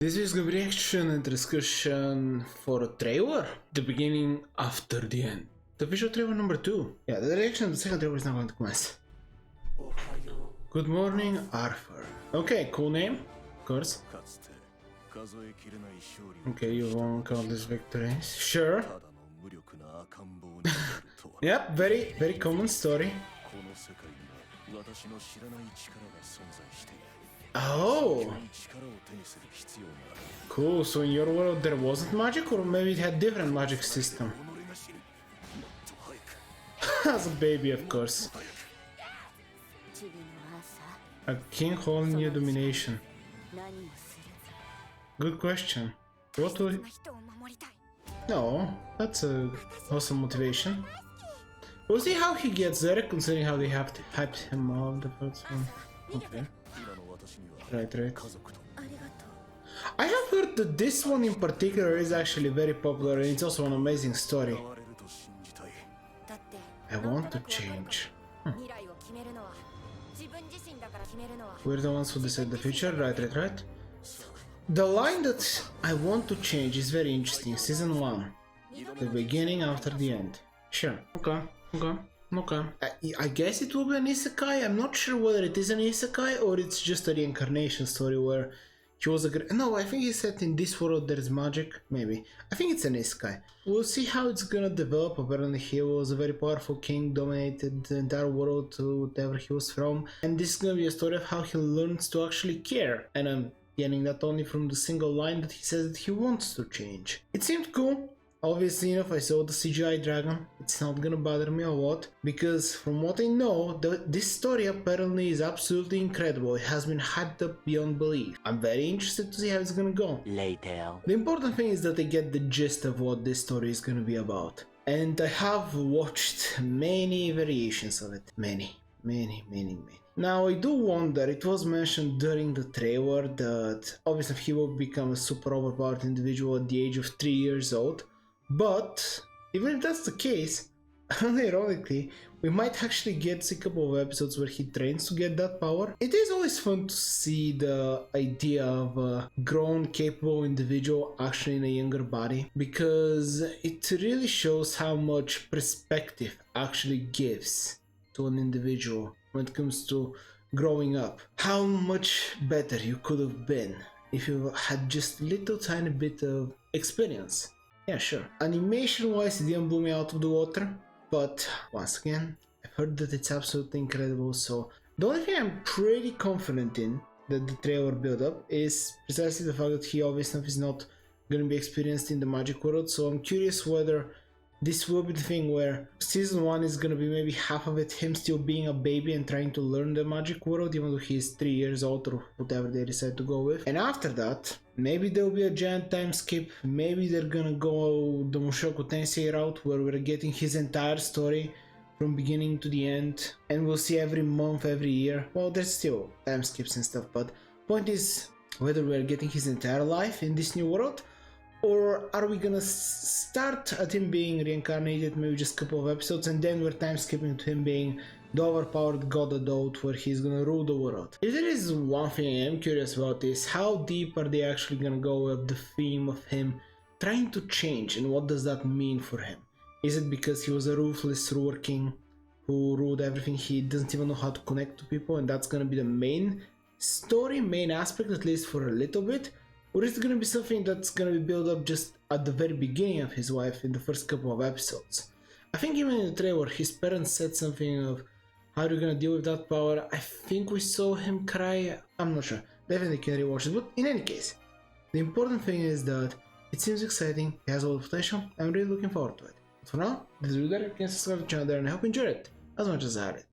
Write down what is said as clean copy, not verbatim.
This is the reaction and discussion for a trailer, the beginning after the end. The visual trailer number 2. Yeah, the reaction of the second trailer is now going to commence. Good morning, Arthur. Okay, cool name, of course. Okay, you won countless victories. Sure. Yep, very common story. Oh! Cool, so in your world there wasn't magic, or maybe it had different magic system? As a baby, of course. A king holding new domination. Good question. What will... No, that's a awesome motivation. We'll see how he gets there, considering how they have to hype him up the first one. Okay. Right. I have heard that this one in particular is actually very popular and it's also an amazing story. I want to change. We're the ones who decide the future, right. The line that I want to change is very interesting. Season 1. The beginning after the end. Sure. Okay. I guess it will be an isekai. I'm not sure whether it is an isekai or it's just a reincarnation story where he was a... No, I think he said in this world there's magic. Maybe. I think it's an isekai. We'll see how it's gonna develop. Apparently he was a very powerful king, dominated the entire world to whatever he was from. And this is gonna be a story of how he learns to actually care. And I'm getting that only from the single line that he says that he wants to change. It seemed cool. Obviously, if I saw the CGI dragon, it's not gonna bother me a lot, because from what I know, this story apparently is absolutely incredible. It has been hyped up beyond belief. I'm very interested to see how it's gonna go. Later. The important thing is that I get the gist of what this story is gonna be about. And I have watched many variations of it. Many. Now I do wonder, it was mentioned during the trailer that obviously he will become a super overpowered individual at the age of 3 years old. But even if that's the case, ironically, we might actually get a couple of episodes where he trains to get that power. It is always fun to see the idea of a grown, capable individual actually in a younger body, because it really shows how much perspective actually gives to an individual when it comes to growing up. How much better you could have been if you had just a little tiny bit of experience. Yeah, sure. Animation-wise, it didn't blow me out of the water, but once again, I've heard that it's absolutely incredible, so the only thing I'm pretty confident in that the trailer build up is precisely the fact that he obviously is not gonna be experienced in the magic world, so I'm curious whether this will be the thing where season 1 is gonna be maybe half of it him still being a baby and trying to learn the magic world, even though he's 3 years old or whatever they decide to go with. And after that, maybe there'll be a giant time skip, maybe they're gonna go the Mushoku Tensei route where we're getting his entire story from beginning to the end, and we'll see every month, every year. Well, there's still time skips and stuff, but point is whether we're getting his entire life in this new world, or are we gonna start at him being reincarnated, maybe just a couple of episodes, and then we're time skipping to him being the overpowered god adult where he's gonna rule the world. If there is one thing I am curious about is how deep are they actually gonna go with the theme of him trying to change, and what does that mean for him? Is it because he was a ruthless ruler king who ruled everything, he doesn't even know how to connect to people, and that's gonna be the main story, main aspect, at least for a little bit? Or is it gonna be something that's gonna be built up just at the very beginning of his life in the first couple of episodes? I think even in the trailer his parents said something of how are you gonna deal with that power. I think we saw him cry, I'm not sure, definitely can rewatch it, but in any case, the important thing is that it seems exciting, it has a lot of potential, I'm really looking forward to it. But for now, this is there, you can subscribe to the channel there, and I hope you enjoyed it as much as I had it.